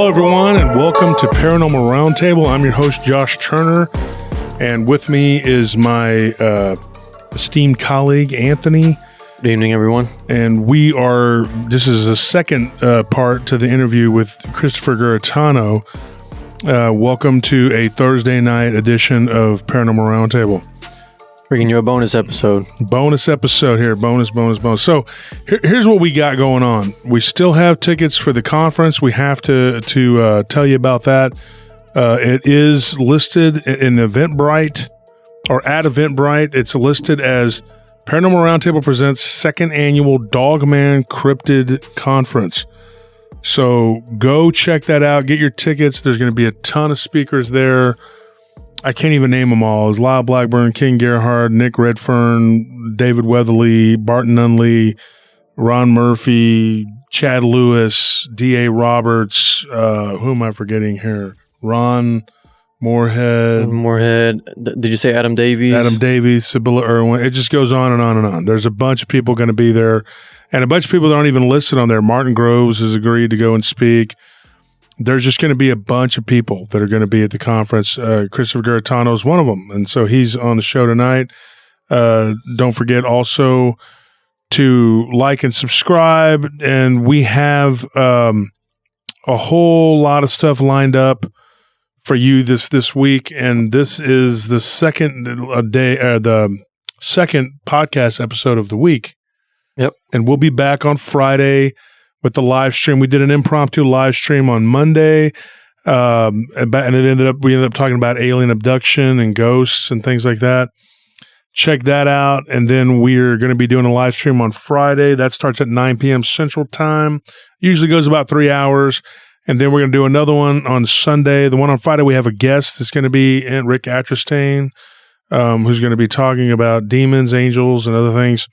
Hello, everyone, and welcome to Paranormal Roundtable. I'm your host, Josh Turner, and with me is my esteemed colleague, Anthony. Good evening, everyone. And this is the second part to the interview with Christopher Garetano. Welcome to a Thursday night edition of Paranormal Roundtable. Bringing you a bonus episode. Bonus episode here. Bonus. So here's what we got going on. We still have tickets for the conference. We have to tell you about that. It is listed in Eventbrite or at Eventbrite. It's listed as Paranormal Roundtable Presents Second Annual Dogman Cryptid Conference. So go check that out. Get your tickets. There's going to be a ton of speakers there. I can't even name them all. It's Lyle Blackburn, King Gerhard, Nick Redfern, David Weatherly, Barton Nunley, Ron Murphy, Chad Lewis, D.A. Roberts. Who am I forgetting here? Ron Moorhead. Did you say Adam Davies? Adam Davies, Sibylla Irwin. It just goes on and on and on. There's a bunch of people going to be there, and a bunch of people that aren't even listed on there. Martin Groves has agreed to go and speak. There's just going to be a bunch of people that are going to be at the conference. Christopher Garetano is one of them, and so he's on the show tonight. Don't forget also to like and subscribe, and we have a whole lot of stuff lined up for you this week, and this is the second podcast episode of the week. Yep, and we'll be back on Friday with the live stream. We did an impromptu live stream on Monday, and we ended up talking about alien abduction and ghosts and things like that. Check that out. And then we're going to be doing a live stream on Friday. That starts at 9 p.m. Central Time. Usually goes about 3 hours. And then we're going to do another one on Sunday. The one on Friday, we have a guest that's going to be Rick Atristain, who's going to be talking about demons, angels, and other things.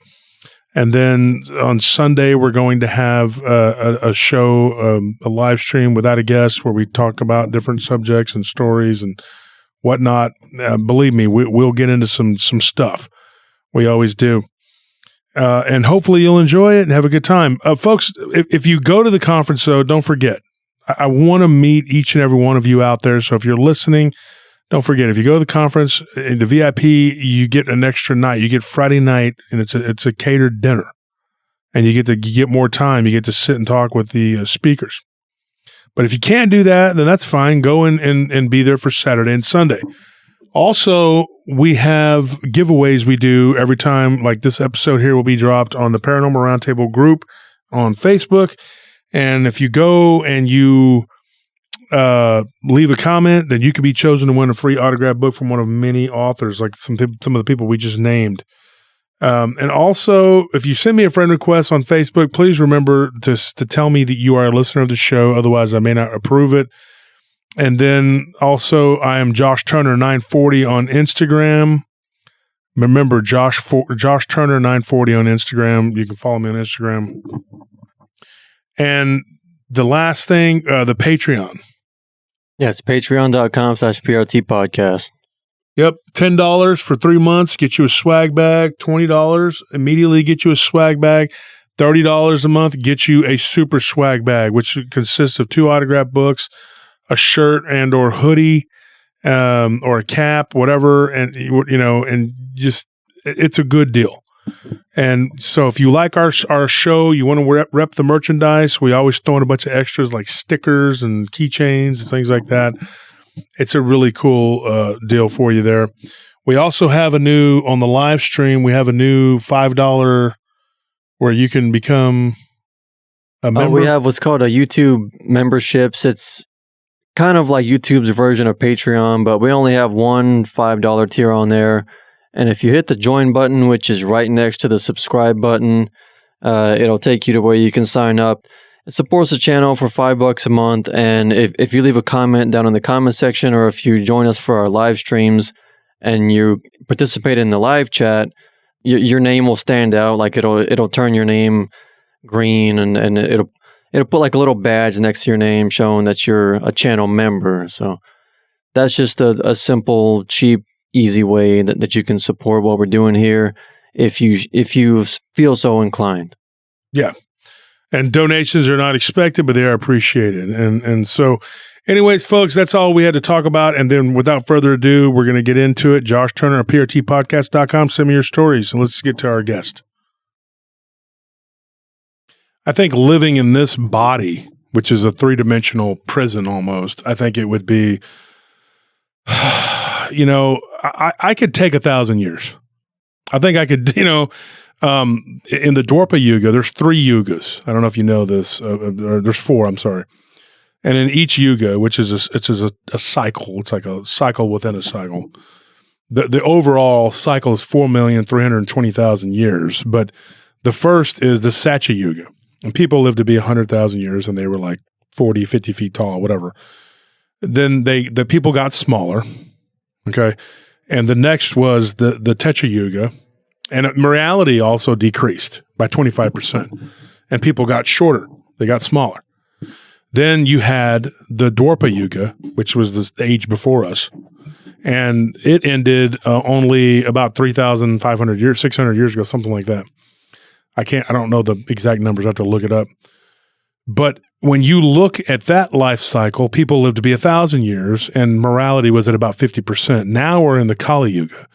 And then on Sunday, we're going to have a show, a live stream without a guest where we talk about different subjects and stories and whatnot. Believe me, we'll get into some stuff. We always do. And hopefully you'll enjoy it and have a good time. Folks, if you go to the conference, though, don't forget, I want to meet each and every one of you out there. So if you're listening, don't forget, if you go to the conference, in the VIP, you get an extra night. You get Friday night, and it's a catered dinner. And you get more time. You get to sit and talk with the speakers. But if you can't do that, then that's fine. Go in and be there for Saturday and Sunday. Also, we have giveaways we do every time. Like this episode here will be dropped on the Paranormal Roundtable group on Facebook. And if you go and you leave a comment, then you could be chosen to win a free autographed book from one of many authors, like some of the people we just named. And also, if you send me a friend request on Facebook, please remember to tell me that you are a listener of the show. Otherwise, I may not approve it. And then also, I am Josh Turner 940 on Instagram. Remember, Josh Turner 940 on Instagram. You can follow me on Instagram. And the last thing, the Patreon. Yeah, it's patreon.com/PRT podcast. Yep. $10 for 3 months, get you a swag bag. $20 immediately get you a swag bag. $30 a month, get you a super swag bag, which consists of 2 autographed books, a shirt and or hoodie, or a cap, whatever. And, and just, it's a good deal. And so if you like our show, you want to rep the merchandise, we always throw in a bunch of extras like stickers and keychains and things like that. It's a really cool deal for you there. We also have on the live stream, we have a new $5 where you can become a member. We have what's called a YouTube memberships. It's kind of like YouTube's version of Patreon, but we only have one $5 tier on there. And if you hit the join button, which is right next to the subscribe button, it'll take you to where you can sign up. It supports the channel for $5 a month. And if you leave a comment down in the comment section, or if you join us for our live streams and you participate in the live chat, your name will stand out. Like it'll turn your name green, and it'll put like a little badge next to your name showing that you're a channel member. So that's just a simple, cheap, easy way that you can support what we're doing here if you feel so inclined. Yeah. And donations are not expected, but they are appreciated. And so, anyways, folks, that's all we had to talk about. And then without further ado, we're going to get into it. Josh Turner at prtpodcast.com. Send me your stories, and let's get to our guest. I think living in this body, which is a three-dimensional prison almost, I think it would be, I could take 1,000 years. I think I could, in the Dwapara Yuga, there's 3 yugas. I don't know if you know this. There's 4, I'm sorry. And in each yuga, which is a cycle, it's like a cycle within a cycle. The overall cycle is 4,320,000 years. But the first is the Satya Yuga. And people lived to be 100,000 years, and they were like 40, 50 feet tall, whatever. Then the people got smaller, okay? And the next was the Tetra Yuga, and morality also decreased by 25%. And people got shorter. They got smaller. Then you had the Dwapara Yuga, which was the age before us, and it ended only about 3,500 years, 600 years ago, something like that. I don't know the exact numbers. I have to look it up. But when you look at that life cycle, people lived to be 1,000 years, and morality was at about 50%. Now we're in the Kali Yuga,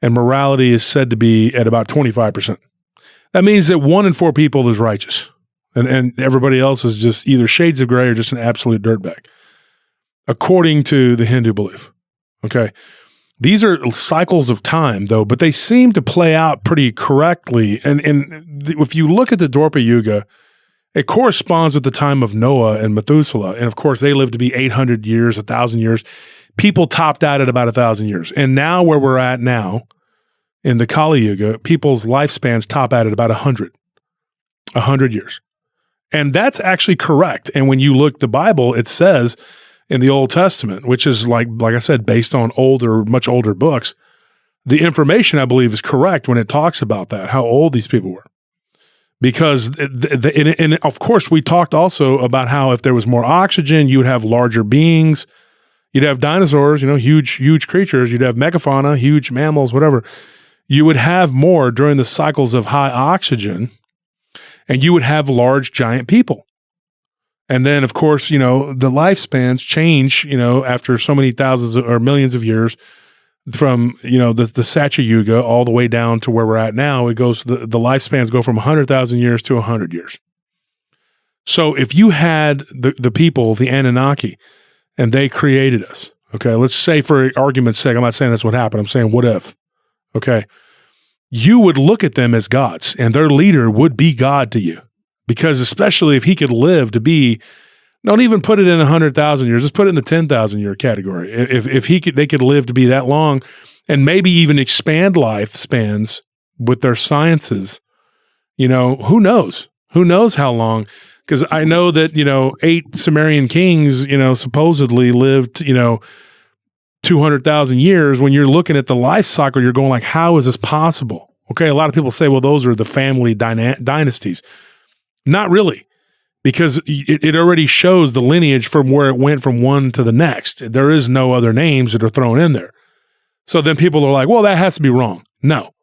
and morality is said to be at about 25%. That means that 1 in 4 people is righteous, and everybody else is just either shades of gray or just an absolute dirtbag, according to the Hindu belief. Okay. These are cycles of time, though, but they seem to play out pretty correctly. And if you look at the Dwapara Yuga, it corresponds with the time of Noah and Methuselah. And of course, they lived to be 800 years, 1,000 years. People topped out at about 1,000 years. And now where we're at now, in the Kali Yuga, people's lifespans top out at about 100 years. And that's actually correct. And when you look the Bible, it says in the Old Testament, which is like I said, based on much older books, the information I believe is correct when it talks about that, how old these people were. Because, and of course, we talked also about how if there was more oxygen, you would have larger beings. You'd have dinosaurs, huge creatures. You'd have megafauna, huge mammals, whatever. You would have more during the cycles of high oxygen, and you would have large, giant people. And then, of course, the lifespans change, after so many thousands or millions of years from, the Satya Yuga all the way down to where we're at now. It goes, the lifespans go from 100,000 years to 100 years. So if you had the people, the Anunnaki, and they created us, okay, let's say for argument's sake, I'm not saying that's what happened. I'm saying what if, okay, you would look at them as gods, and their leader would be God to you. Because especially if he could live to be, don't even put it in 100,000 years, just put it in the 10,000 year category. If they could live to be that long, and maybe even expand lifespans with their sciences, who knows? Who knows how long? Because I know that 8 Sumerian kings, supposedly lived 200,000 years. When you're looking at the life cycle, you're going like, how is this possible? Okay, a lot of people say, well, those are the family dynasties. Not really, because it already shows the lineage from where it went from one to the next. There is no other names that are thrown in there. So then people are like, well, that has to be wrong. No,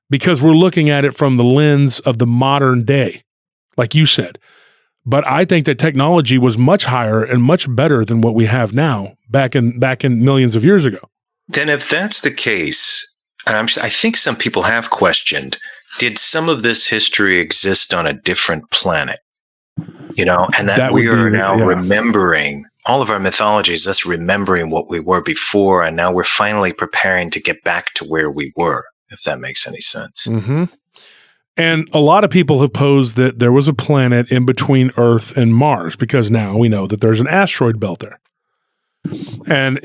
because we're looking at it from the lens of the modern day, like you said. But I think that technology was much higher and much better than what we have now back in millions of years ago. Then if that's the case, and I think some people have questioned, did some of this history exist on a different planet? And that we are now remembering all of our mythologies, us remembering what we were before, and now we're finally preparing to get back to where we were, if that makes any sense. Mm-hmm. And a lot of people have posed that there was a planet in between Earth and Mars, because now we know that there's an asteroid belt there. And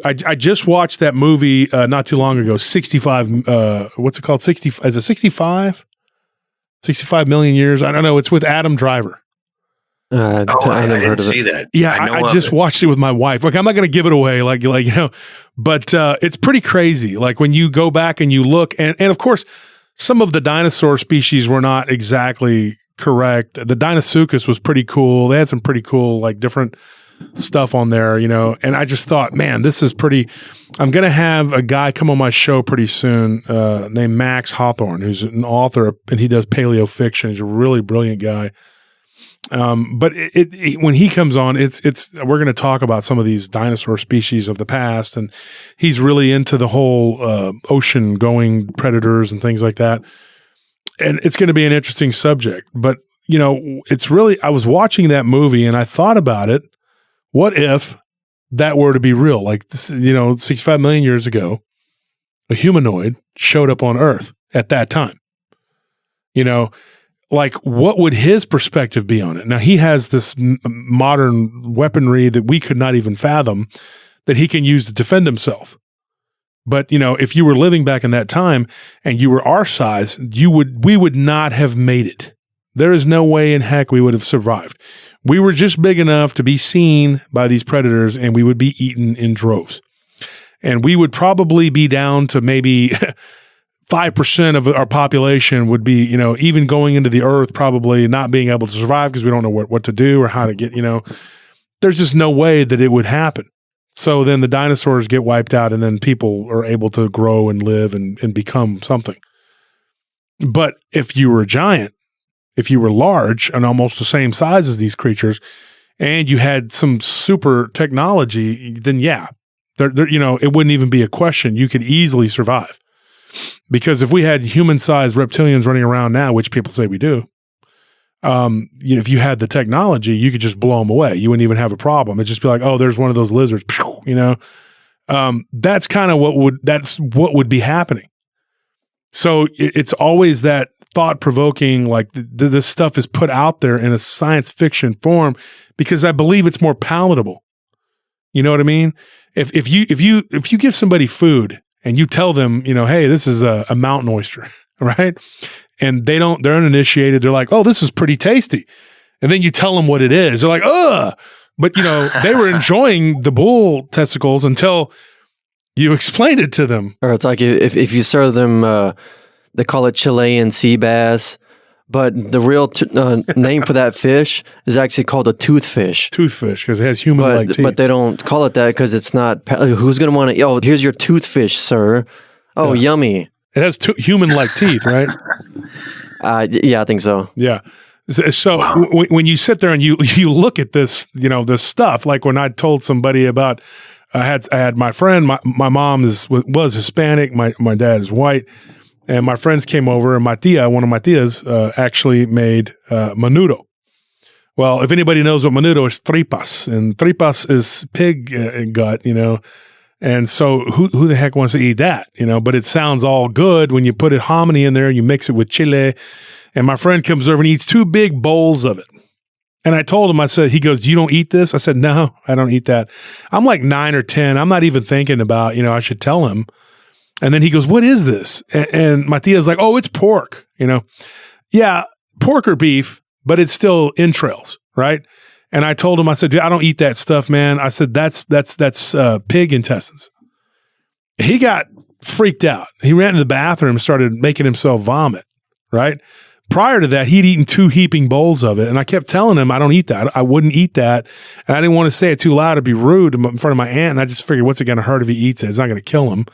I just watched that movie not too long ago, 65, what's it called? 60, is it 65? 65 million years? I don't know. It's with Adam Driver. I never heard of see that. Yeah, I just watched it with my wife. Like, I'm not going to give it away, but it's pretty crazy. Like when you go back and you look, and of course, some of the dinosaur species were not exactly correct. The Deinosuchus was pretty cool. They had some pretty cool, different stuff on there, and I just thought, man, this is pretty. I'm going to have a guy come on my show pretty soon named Max Hawthorne, who's an author, and he does paleo fiction. He's a really brilliant guy. But when he comes on, we're going to talk about some of these dinosaur species of the past, and he's really into the whole ocean going predators and things like that. And it's going to be an interesting subject. But, it's really, I was watching that movie and I thought about it. What if that were to be real? Like, 65 million years ago, a humanoid showed up on Earth at that time. Like, what would his perspective be on it? Now, he has this modern weaponry that we could not even fathom that he can use to defend himself. But, if you were living back in that time and you were our size, we would not have made it. There is no way in heck we would have survived. We were just big enough to be seen by these predators, and we would be eaten in droves. And we would probably be down to maybe 5% of our population would be, even going into the earth, probably not being able to survive because we don't know what to do or how to get, there's just no way that it would happen. So then the dinosaurs get wiped out and then people are able to grow and live and become something. But if you were a giant, if you were large and almost the same size as these creatures and you had some super technology, then yeah, it wouldn't even be a question. You could easily survive. Because if we had human-sized reptilians running around now, which people say we do, if you had the technology, you could just blow them away. You wouldn't even have a problem. It'd just be like, oh, there's one of those lizards. That's kind of what would be happening. So it's always that thought-provoking, like this stuff is put out there in a science fiction form because I believe it's more palatable. You know what I mean? If you give somebody food and you tell them, hey, this is a mountain oyster, right? And they're uninitiated. They're like, oh, this is pretty tasty. And then you tell them what it is. They're like, ugh. But, they were enjoying the bull testicles until you explained it to them. Or it's like if you serve them, they call it Chilean sea bass. But the real name for that fish is actually called a toothfish. Toothfish, because it has human-like teeth. But they don't call it that because it's not. Who's going to want to? Oh, here's your toothfish, sir. Oh, yeah. Yummy. It has human-like teeth, right? Yeah, I think so. Yeah. So wow. When you sit there and you look at this, this stuff, like when I told somebody about, I had my friend, my mom was Hispanic, my dad is white. And my friends came over, and one of my tias, actually made menudo. Well, if anybody knows what menudo is, tripas. And tripas is pig gut, And so who the heck wants to eat that, But it sounds all good when you put hominy in there and you mix it with chile. And my friend comes over and eats 2 big bowls of it. And I told him, he goes, you don't eat this? I said, no, I don't eat that. I'm like 9 or 10. I'm not even thinking about, I should tell him. And then he goes, what is this? And my tia's like, oh, it's pork, Yeah, pork or beef, but it's still entrails, right? And I told him, I said, dude, I don't eat that stuff, man. I said, that's pig intestines. He got freaked out. He ran to the bathroom and started making himself vomit, right? Prior to that, he'd eaten 2 heaping bowls of it. And I kept telling him, I don't eat that. I wouldn't eat that. And I didn't want to say it too loud to be rude in front of my aunt. And I just figured, what's it going to hurt if he eats it? It's not going to kill him.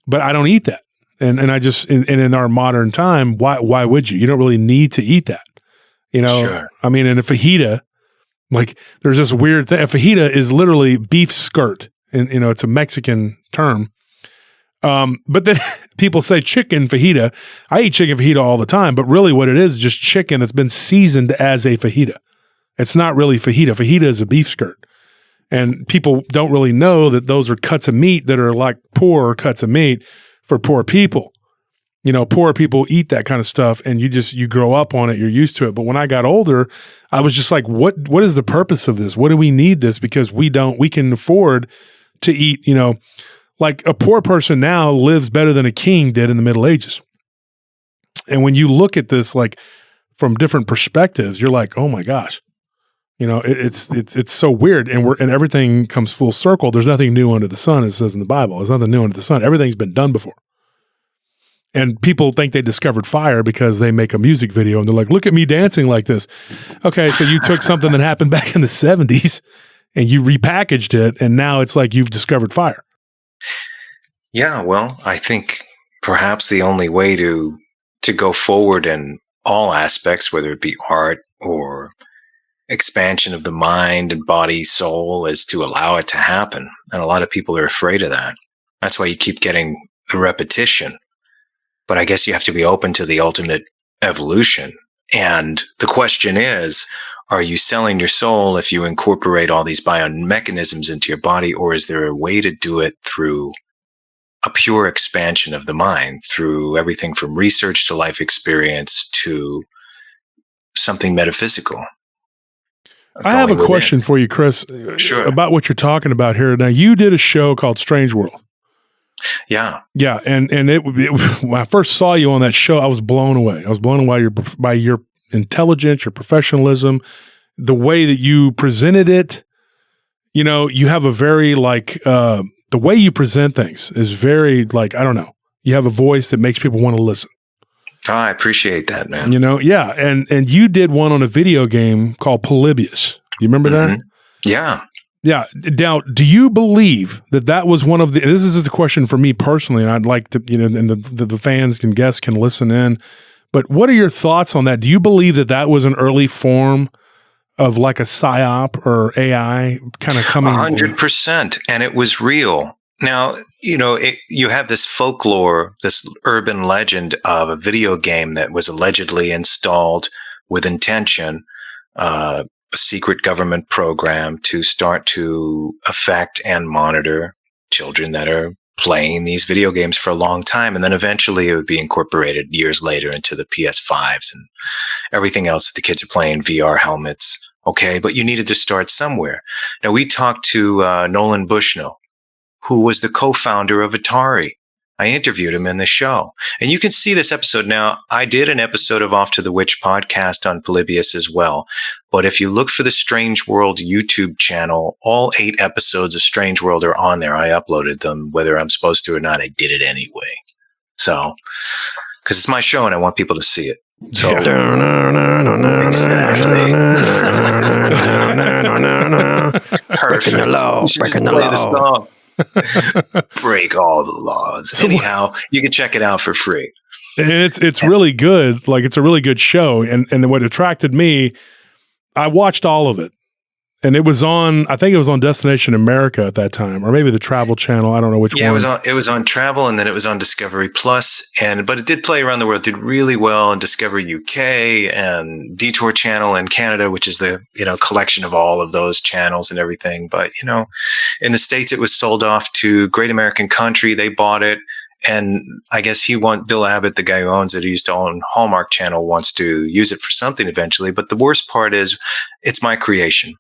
But I don't eat that. And I just, and in our modern time, why would you? You don't really need to eat that. Sure. I mean, and a fajita, like there's this weird thing. A fajita is literally beef skirt. And, it's a Mexican term. But then people say chicken fajita. I eat chicken fajita all the time, but really what it is just chicken that's been seasoned as a fajita. It's not really fajita. Fajita is a beef skirt. And people don't really know that those are cuts of meat that are like poor cuts of meat for poor people. Poor people eat that kind of stuff and you grow up on it. You're used to it. But when I got older, I was just like, what is the purpose of this? What do we need this? Because we can afford to eat, like a poor person now lives better than a king did in the Middle Ages. And when you look at this, like from different perspectives, you're like, oh my gosh. It's so weird, and everything comes full circle. There's nothing new under the sun, it says in the Bible. There's nothing new under the sun. Everything's been done before. And people think they discovered fire because they make a music video and they're like, look at me dancing like this. Okay, so you took something that happened back in the 70s and you repackaged it, and now it's like you've discovered fire. Yeah, well, I think perhaps the only way to go forward in all aspects, whether it be art or expansion of the mind and body, soul, is to allow it to happen. And a lot of people are afraid of that. That's why you keep getting the repetition. But I guess you have to be open to the ultimate evolution. And the question is, are you selling your soul if you incorporate all these biomechanisms into your body, or is there a way to do it through a pure expansion of the mind, through everything from research to life experience to something metaphysical? I have a question for you, Chris, Sure. about what you're talking about here. Now, you did a show called Strange World. Yeah. Yeah. And when I first saw you on that show, I was blown away. I was blown away by your intelligence, your professionalism, the way that you presented it. You know, you have a very the way you present things is very I don't know. You have a voice that makes people want to listen. Oh, I appreciate that, man. You know, yeah. And you did one on a video game called Polybius. You remember that? Yeah. Yeah. Now, do you believe that was one of the, this is just a question for me personally, and I'd like to, and the fans and guests can listen in, but what are your thoughts on that? Do you believe that was an early form of like a psyop or AI kind of coming? 100%. And it was real. Now, you have this folklore, this urban legend of a video game that was allegedly installed with intention, a secret government program to start to affect and monitor children that are playing these video games for a long time. And then eventually it would be incorporated years later into the PS5s and everything else that the kids are playing, VR helmets. Okay, but you needed to start somewhere. Now, we talked to Nolan Bushnell, who was the co-founder of Atari. I interviewed him in the show. And you can see this episode now. I did an episode of Off to the Witch podcast on Polybius as well. But if you look for the Strange World YouTube channel, all 8 episodes of Strange World are on there. I uploaded them, whether I'm supposed to or not. I did it anyway. So, because it's my show and I want people to see it. So, Breaking the law. Breaking the law. Break all the laws. Anyhow, you can check it out for free. It's really good. Like, it's a really good show. And what attracted me, I watched all of it. And it was on, I think it was on Destination America at that time, or maybe the Travel Channel. I don't know which one. Yeah, it was on Travel, and then it was on Discovery Plus. But it did play around the world. It did really well in Discovery UK and Detour Channel in Canada, which is the collection of all of those channels and everything. But in the States, it was sold off to Great American Country. They bought it. And I guess Bill Abbott, the guy who owns it, who used to own Hallmark Channel, wants to use it for something eventually. But the worst part is it's my creation.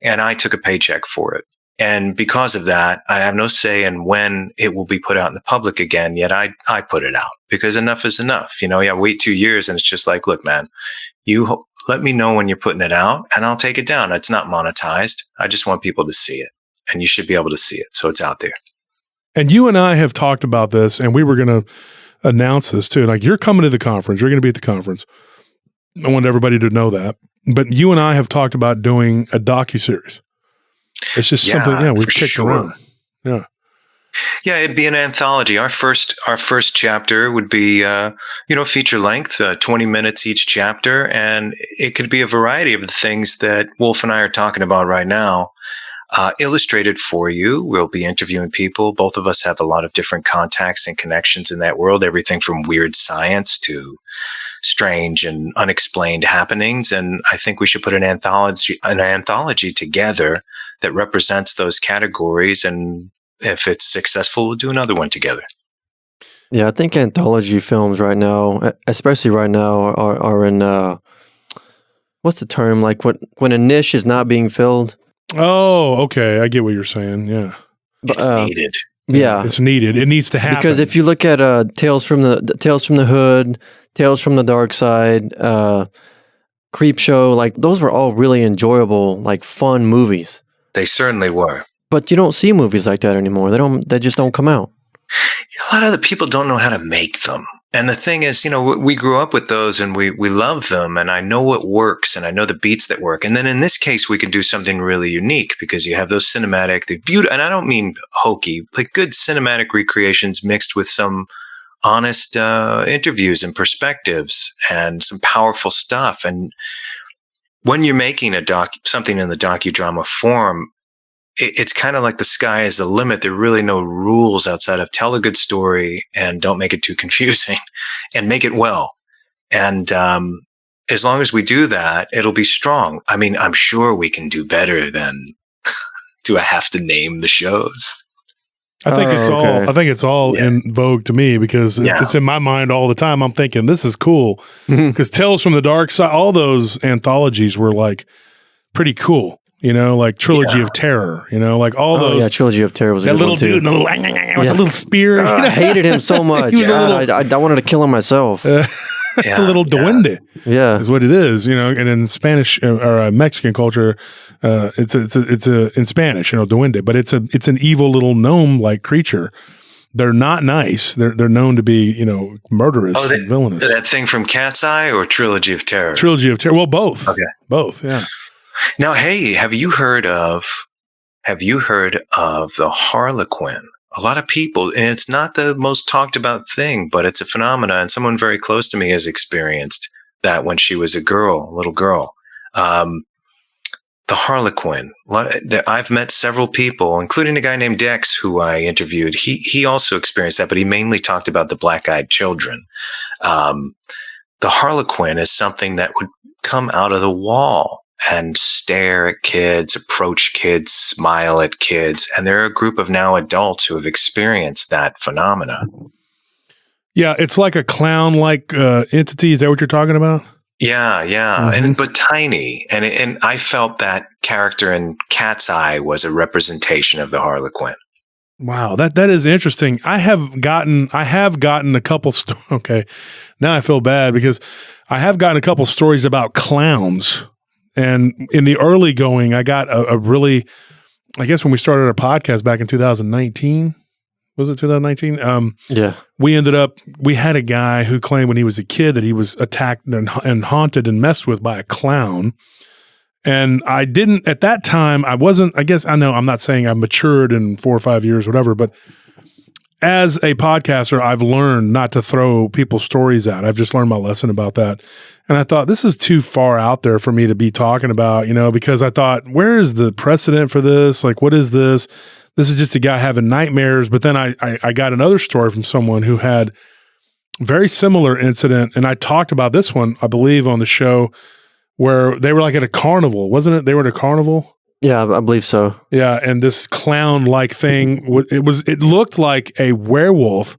And I took a paycheck for it. And because of that, I have no say in when it will be put out in the public again. Yet I put it out because enough is enough. Wait 2 years and it's just like, look, man, you let me know when you're putting it out and I'll take it down. It's not monetized. I just want people to see it, and you should be able to see it. So it's out there. And you and I have talked about this, and we were going to announce this too. Like, you're coming to the conference. You're going to be at the conference. I want everybody to know that. But you and I have talked about doing a docuseries. It's just something, we've kicked around. Yeah. Yeah, it'd be an anthology. Our first chapter would be, feature length, 20 minutes each chapter. And it could be a variety of the things that Wolf and I are talking about right now. Illustrated for you. We'll be interviewing people. Both of us have a lot of different contacts and connections in that world, everything from weird science to strange and unexplained happenings. And I think we should put an anthology together that represents those categories. And if it's successful, we'll do another one together. Yeah, I think anthology films right now, especially right now, are in, what's the term? Like when a niche is not being filled. Oh, okay. I get what you're saying. Yeah. It's needed. Yeah. It's needed. It needs to happen. Because if you look at Tales from the Hood, Tales from the Dark Side, Creep Show, like those were all really enjoyable, like fun movies. They certainly were. But you don't see movies like that anymore. They just don't come out. A lot of the people don't know how to make them. And the thing is, we grew up with those and we love them, and I know what works and I know the beats that work. And then in this case, we can do something really unique because you have those cinematic, the beauty, and I don't mean hokey, like good cinematic recreations mixed with some honest interviews and perspectives and some powerful stuff. And when you're making something in the docudrama form, it's kind of like the sky is the limit. There are really no rules outside of tell a good story and don't make it too confusing and make it well. And as long as we do that, it'll be strong. I mean, I'm sure we can do better than do I have to name the shows? I think it's all in vogue to me because it's in my mind all the time. I'm thinking this is cool because Tales from the Dark Side, all those anthologies were like pretty cool. You know, like Trilogy of Terror, you know, like all those. Yeah, Trilogy of Terror was a that good little one too. dude with the little spear. I hated him so much. I wanted to kill him myself. It's a little duende. Yeah, is what it is. You know, and in Spanish or Mexican culture, it's in Spanish, you know, duende, but it's an evil little gnome like creature. They're not nice. They're known to be, you know, murderous and villainous. That thing from Cat's Eye or Trilogy of Terror? Trilogy of Terror. Well, both. Okay, both. Yeah. Now, hey, have you heard of the Harlequin? A lot of people, and it's not the most talked about thing, but it's a phenomenon. And someone very close to me has experienced that when she was a little girl. The Harlequin. I've met several people, including a guy named Dex, who I interviewed. He also experienced that, but he mainly talked about the black-eyed children. The Harlequin is something that would come out of the wall and stare at kids, approach kids, smile at kids. And there are a group of now adults who have experienced that phenomena. Yeah, it's like a clown-like entity. Is that what you're talking about? Yeah. Mm-hmm. But tiny. And I felt that character in Cat's Eye was a representation of the Harlequin. Wow, that is interesting. I have gotten a couple okay. Now I feel bad because I have gotten a couple stories about clowns. And in the early going, I got a really, I guess when we started our podcast back in 2019, was it 2019? Yeah. We had a guy who claimed when he was a kid that he was attacked and haunted and messed with by a clown. And I didn't, at that time, I guess, I know I'm not saying I've matured in 4 or 5 years, whatever, but as a podcaster, I've learned not to throw people's stories out. I've just learned my lesson about that. And I thought, this is too far out there for me to be talking about, you know, because I thought, where is the precedent for this? Like, what is this? This is just a guy having nightmares. But then I got another story from someone who had a very similar incident. And I talked about this one, I believe, on the show where they were like at a carnival, wasn't it? They were at a carnival. Yeah, I believe so. Yeah, and this clown-like thing, it looked like a werewolf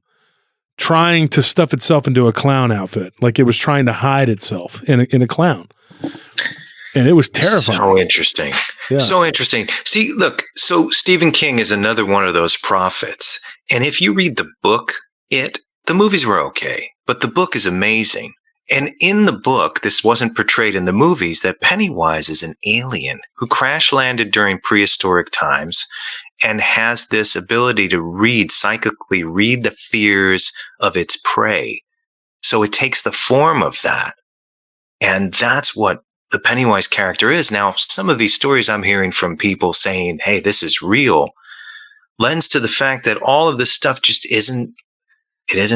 trying to stuff itself into a clown outfit, like it was trying to hide itself in a clown. And it was terrifying. So interesting. Yeah. So interesting. See, look, so Stephen King is another one of those prophets. And if you read the book, the movies were okay, but the book is amazing. And in the book, this wasn't portrayed in the movies, that Pennywise is an alien who crash landed during prehistoric times and has this ability to psychically read the fears of its prey. So it takes the form of that. And that's what the Pennywise character is. Now, some of these stories I'm hearing from people saying, hey, this is real, lends to the fact that all of this stuff just isn't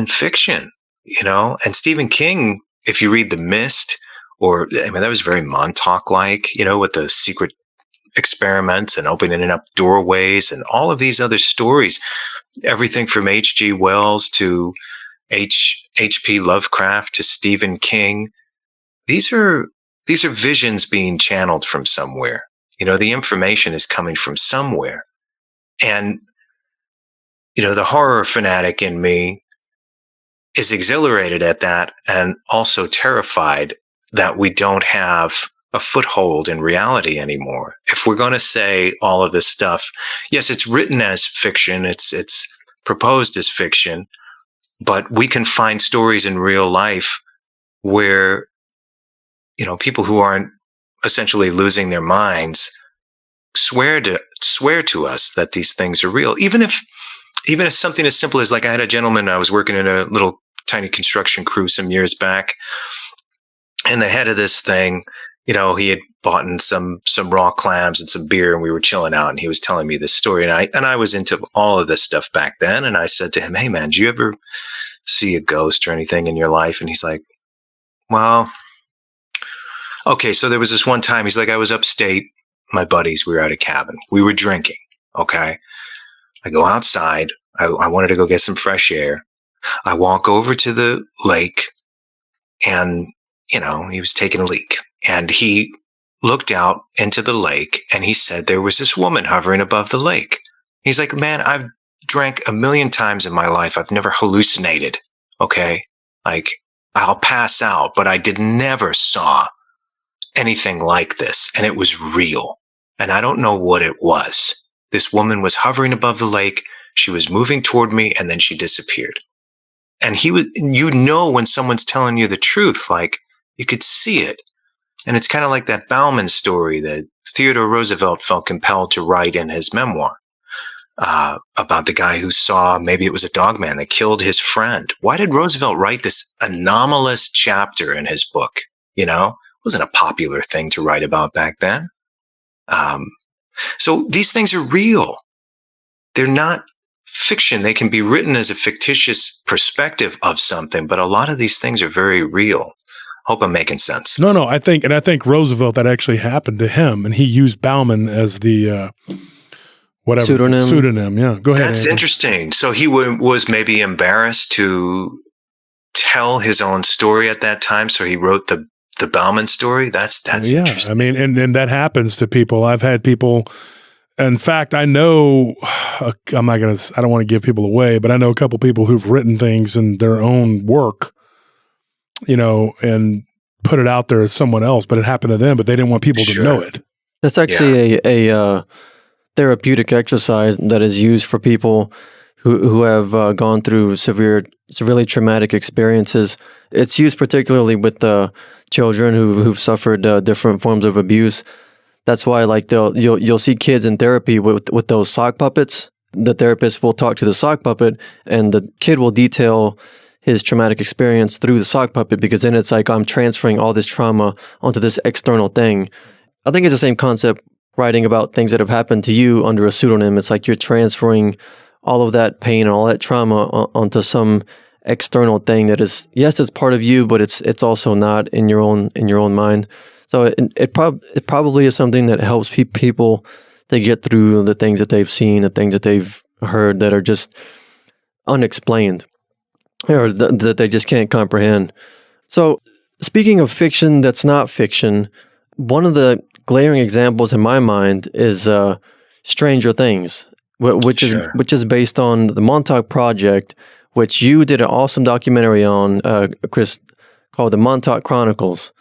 fiction, you know? And Stephen King, if you read The Mist, that was very Montauk-like, you know, with the secret experiments and opening up doorways and all of these other stories, everything from H.G. Wells to H.P. Lovecraft to Stephen King. These are visions being channeled from somewhere. You know, the information is coming from somewhere. And, you know, the horror fanatic in me is exhilarated at that and also terrified that we don't have a foothold in reality anymore. If we're going to say all of this stuff, yes, it's written as fiction, it's proposed as fiction, but we can find stories in real life where, you know, people who aren't essentially losing their minds swear to us that these things are real. Even if something as simple as, like, I had a gentleman, I was working in a little tiny construction crew some years back, and the head of this thing, you know, he had bought in some raw clams and some beer, and we were chilling out, and he was telling me this story, and I was into all of this stuff back then, and I said to him, hey man, did you ever see a ghost or anything in your life? And he's like, well, Okay, so there was this one time, he's like, I was upstate, my buddies, we were at a cabin. We were drinking, okay? I go outside. I wanted to go get some fresh air. I walk over to the lake and, you know, he was taking a leak. And he looked out into the lake and he said there was this woman hovering above the lake. He's like, man, I've drank 1,000,000 times in my life. I've never hallucinated, okay? Like, I'll pass out, but I never saw anything like this. And it was real. And I don't know what it was. This woman was hovering above the lake. She was moving toward me and then she disappeared. And you know, when someone's telling you the truth, like, you could see it. And it's kind of like that Bauman story that Theodore Roosevelt felt compelled to write in his memoir about the guy who saw, maybe it was a dog man that killed his friend. Why did Roosevelt write this anomalous chapter in his book? You know, it wasn't a popular thing to write about back then. So these things are real. They're not fiction. They can be written as a fictitious perspective of something, but a lot of these things are very real. Hope I'm making sense. No, I think Roosevelt, that actually happened to him, and he used Bauman as the pseudonym. Yeah, go ahead. That's Andy. Interesting. So he was maybe embarrassed to tell his own story at that time, so he wrote the Bauman story. That's interesting. I mean, and that happens to people. I've had people. In fact, I know, I don't want to give people away, but I know a couple people who've written things in their own work, you know, and put it out there as someone else, but it happened to them, but they didn't want people to know it. That's actually a therapeutic exercise that is used for people who have gone through severely traumatic experiences. It's used particularly with children who've suffered different forms of abuse. That's why, like, you'll see kids in therapy with those sock puppets. The therapist will talk to the sock puppet, and the kid will detail his traumatic experience through the sock puppet, because then it's like, I'm transferring all this trauma onto this external thing. I think it's the same concept writing about things that have happened to you under a pseudonym. It's like you're transferring all of that pain and all that trauma onto some external thing that is, yes, it's part of you, but it's also not in your own mind. So it probably is something that helps people to get through the things that they've seen, the things that they've heard that are just unexplained, or that they just can't comprehend. So speaking of fiction that's not fiction, one of the glaring examples in my mind is Stranger Things, which is based on the Montauk Project, which you did an awesome documentary on, Chris, called The Montauk Chronicles.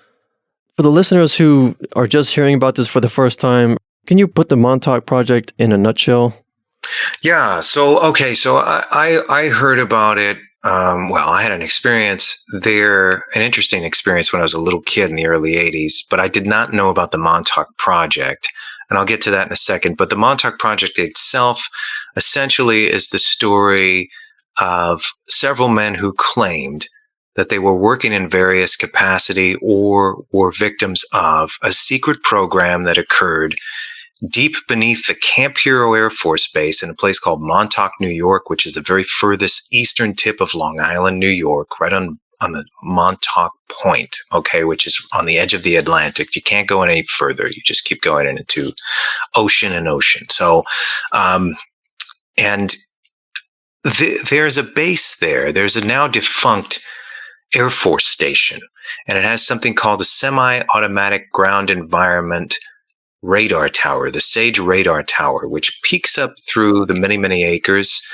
For the listeners who are just hearing about this for the first time, can you put the Montauk Project in a nutshell? Yeah. So I heard about it. I had an experience there, an interesting experience when I was a little kid in the early 80s, but I did not know about the Montauk Project. And I'll get to that in a second. But the Montauk Project itself essentially is the story of several men who claimed that they were working in various capacity or were victims of a secret program that occurred deep beneath the Camp Hero Air Force Base in a place called Montauk, New York, which is the very furthest eastern tip of Long Island, New York, right on the Montauk Point, okay, which is on the edge of the Atlantic. You can't go any further. You just keep going into ocean and ocean. So, there's a base there. There's a now defunct Air Force station, and it has something called the Semi-Automatic Ground Environment Radar Tower, the SAGE Radar Tower, which peeks up through the many, many acres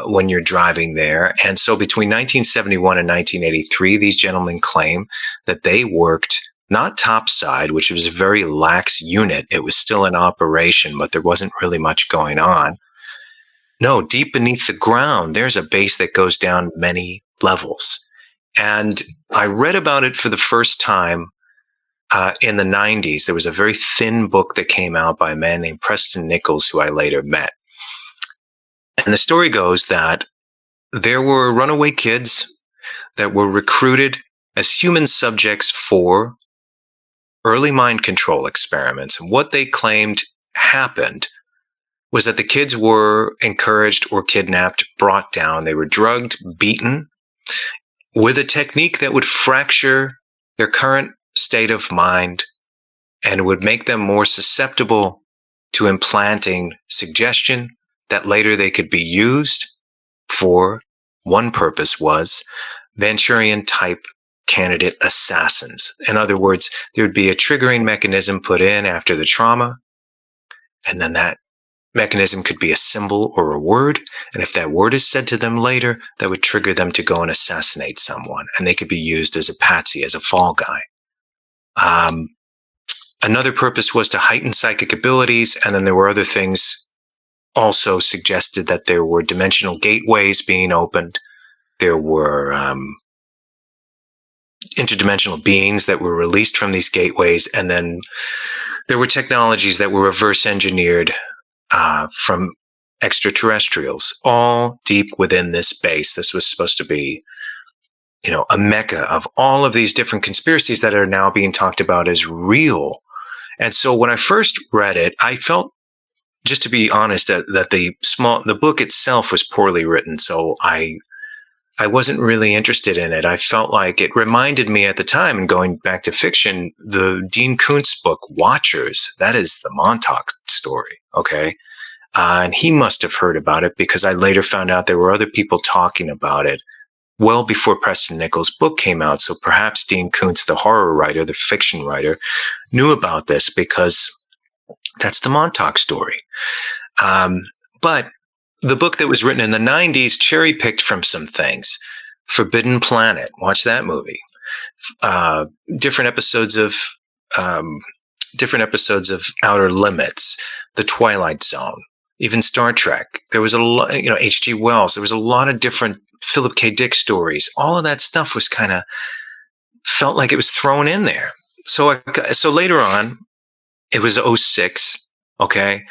when you're driving there. And so between 1971 and 1983, these gentlemen claim that they worked not topside, which was a very lax unit. It was still in operation, but there wasn't really much going on. No, deep beneath the ground, there's a base that goes down many levels. And I read about it for the first time in the 90s. There was a very thin book that came out by a man named Preston Nichols, who I later met. And the story goes that there were runaway kids that were recruited as human subjects for early mind control experiments. And what they claimed happened was that the kids were encouraged or kidnapped, brought down. They were drugged, beaten with a technique that would fracture their current state of mind and would make them more susceptible to implanting suggestion that later they could be used for. One purpose was Manchurian type candidate assassins. In other words, there would be a triggering mechanism put in after the trauma, and then that mechanism could be a symbol or a word. And if that word is said to them later, that would trigger them to go and assassinate someone. And they could be used as a patsy, as a fall guy. Another purpose was to heighten psychic abilities. And then there were other things also suggested that there were dimensional gateways being opened. There were interdimensional beings that were released from these gateways. And then there were technologies that were reverse engineered from extraterrestrials, all deep within this base. This was supposed to be, a mecca of all of these different conspiracies that are now being talked about as real. And so when I first read it, I felt, just to be honest, that the book itself was poorly written. So I wasn't really interested in it. I felt like it reminded me at the time, and going back to fiction, the Dean Koontz book, Watchers. That is the Montauk story. Okay. And he must have heard about it, because I later found out there were other people talking about it well before Preston Nichols' book came out. So perhaps Dean Koontz, the horror writer, the fiction writer, knew about this, because that's the Montauk story. But the book that was written in the 90s cherry-picked from some things. Forbidden Planet. Watch that movie. Different episodes of Outer Limits, The Twilight Zone, even Star Trek. There was a lot, H.G. Wells. There was a lot of different Philip K. Dick stories. All of that stuff was kind of felt like it was thrown in there. So later on, it was 2006. Okay,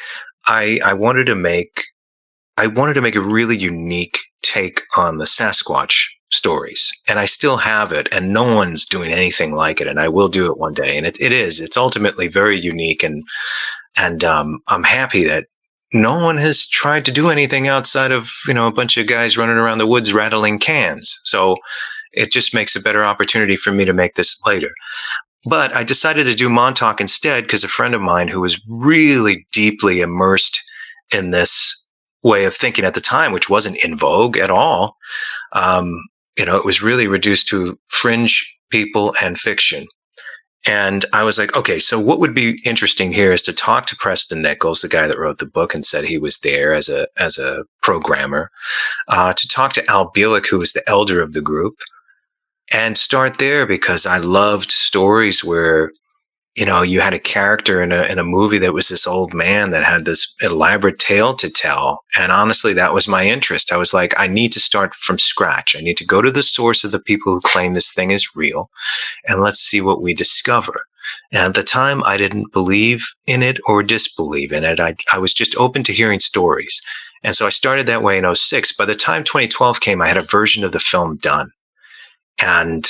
I wanted to make a really unique take on the Sasquatch stories, and I still have it, and no one's doing anything like it, and I will do it one day. And it's ultimately very unique, and I'm happy that no one has tried to do anything outside of, a bunch of guys running around the woods rattling cans. So it just makes a better opportunity for me to make this later. But I decided to do Montauk instead, because a friend of mine who was really deeply immersed in this way of thinking at the time, which wasn't in vogue at all, it was really reduced to fringe people and fiction. And I was like, okay, so what would be interesting here is to talk to Preston Nichols, the guy that wrote the book and said he was there as a programmer, to talk to Al Bielek, who was the elder of the group, and start there, because I loved stories where, you had a character in a movie that was this old man that had this elaborate tale to tell. And honestly, that was my interest. I was like, I need to start from scratch. I need to go to the source of the people who claim this thing is real, and let's see what we discover. And at the time, I didn't believe in it or disbelieve in it. I was just open to hearing stories. And so I started that way in 2006. By the time 2012 came, I had a version of the film done. And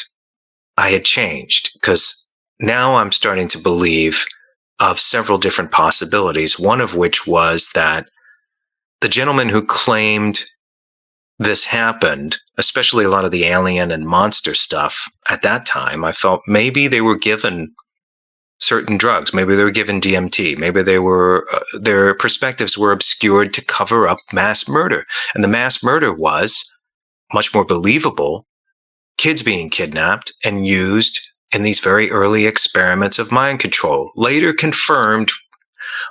I had changed, because now I'm starting to believe of several different possibilities, one of which was that the gentleman who claimed this happened, especially a lot of the alien and monster stuff at that time, I felt maybe they were given certain drugs. Maybe they were given DMT. Maybe their perspectives were obscured to cover up mass murder. And the mass murder was much more believable. Kids being kidnapped and used in these very early experiments of mind control, later confirmed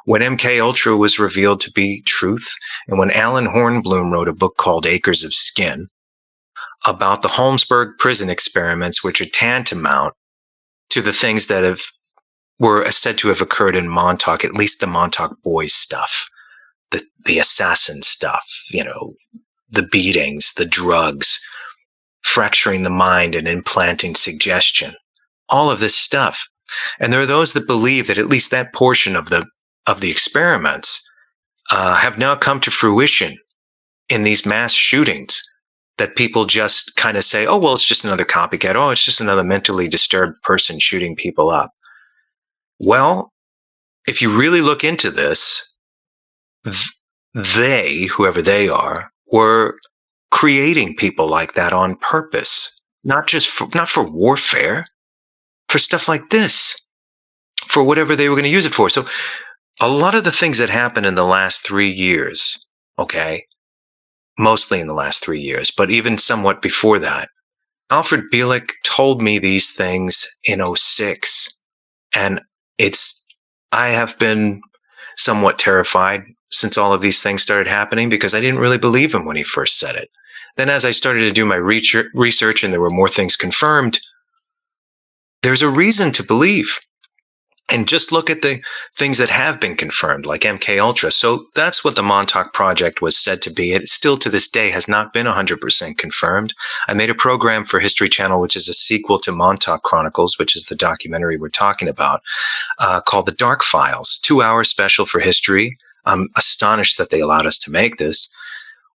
when MK Ultra was revealed to be truth, and when Alan Hornbloom wrote a book called Acres of Skin about the Holmesburg prison experiments, which are tantamount to the things that were said to have occurred in Montauk, at least the Montauk Boys stuff, the assassin stuff, the beatings, the drugs, fracturing the mind and implanting suggestion, all of this stuff. And there are those that believe that at least that portion of the experiments have now come to fruition in these mass shootings, that people just kind of say, oh, well, it's just another copycat. Oh, it's just another mentally disturbed person shooting people up. Well, if you really look into this, they, whoever they are, were creating people like that on purpose, not for warfare. for stuff like this, for whatever they were going to use it for. So a lot of the things that happened in the last 3 years, okay, mostly in the last 3 years, but even somewhat before that, Alfred Bielek told me these things in 2006. And I have been somewhat terrified since all of these things started happening because I didn't really believe him when he first said it. Then as I started to do my research and there were more things confirmed, there's a reason to believe. And just look at the things that have been confirmed, like MK Ultra. So that's what the Montauk project was said to be. It still to this day has not been 100% confirmed. I made a program for History Channel, which is a sequel to Montauk Chronicles, which is the documentary we're talking about, called The Dark Files, 2-hour special for history. I'm astonished that they allowed us to make this.